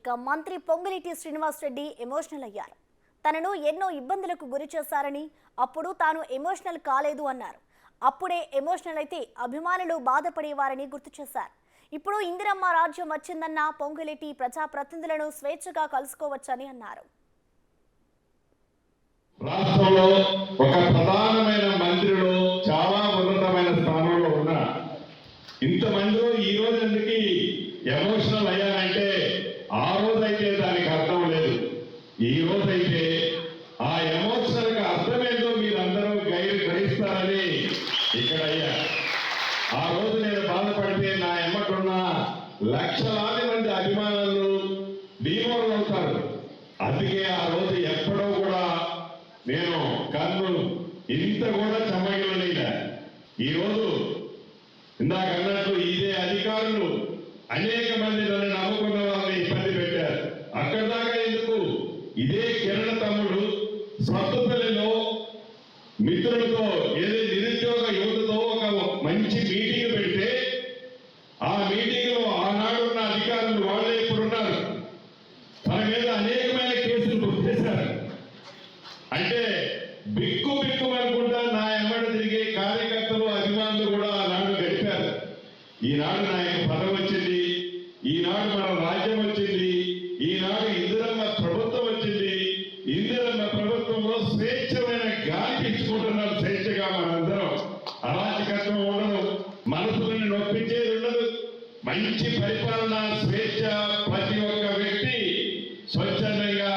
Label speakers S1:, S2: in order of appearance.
S1: ఇక మంత్రి పొంగులేటి శ్రీనివాసరెడ్డి ఎమోషనల్ అయ్యారు. తనను ఎన్నో ఇబ్బందులకు గురి చేశారని, అప్పుడు తాను ఎమోషనల్ కాలేదు అన్నారు. అప్పుడే ఎమోషనల్ అయితే అభిమానులు బాధపడేవారని గుర్తు చేశారు. ఇప్పుడు ఇందిరమ్మ రాజ్యం వచ్చిందన్న పొంగులేటి ప్రజాప్రతినిధులను స్వేచ్ఛగా కలుసుకోవచ్చని అన్నారు.
S2: రాష్ట్రంలో ఒక ప్రధానమైన మంత్రులు చాలా ఉన్నతమైన స్థానంలో ఉన్నారు. ఇంతమందిలో ఈ రోజు ఎందుకు ఎమోషనల్ అయ్యానంటే ఆ రోజైతే దానికి అర్థం లేదు. ఈ రోజైతే ఆ ఎమోషనల్ కి అర్థమేందో మీరందరూ గ్రహిస్తారని ఇక్కడ అయ్యా. ఆ రోజు నేను బాధపడితే నా ఎమ్మటున్న లక్షలాది మంది అభిమానులు డిమోరల్ అవుతారు. అందుకే ఆ రోజు ఎప్పుడో కూడా నేను కన్ను ఇంత కూడా చెమ్మగిలలేదా. ఈరోజు ఇందాక అన్నట్లు ఇదే అధికారులు అనేక మంది నన్ను నమ్ముకున్న వాళ్ళని ఇబ్బంది పెట్టారు. అక్కడ దాకా ఎందుకు, ఇదే కిరణ్ తమ్ముడు సత్తుపల్లిలో మిత్రులతో ఏదో నిరుద్యోగ యువతతో ఒక మంచి మీటింగ్ పెడితే ఆ మీటింగ్ లో ఆనాడున్న అధికారులు వాళ్ళే ఇప్పుడున్నారు. తన మీద అనేకమైన కేసులు బుక్ చేశారు. అంటే బిక్కు అనుకుంటా నా ఎమ్మడి తిరిగే కార్యకర్తలు అభిమానులు కూడా ఆనాడు గడిపారు. ఈనాడు నాకు పదవి వచ్చింది, ఈనాడు మన రాజ్యం వచ్చింది, ఈనాడు ఇందిరమ్మ ప్రభుత్వం వచ్చింది. ఇందిరమ్మ ప్రభుత్వంలో స్వేచ్ఛమైన గాలి పీల్చుకుంటున్నారు. స్వేచ్ఛగా మనందరం అరాచకత్వం ఉండదు, మనసులను నొప్పించేది ఉండదు. మంచి పరిపాలన, స్వేచ్ఛ, ప్రతి ఒక్క వ్యక్తి స్వచ్ఛందంగా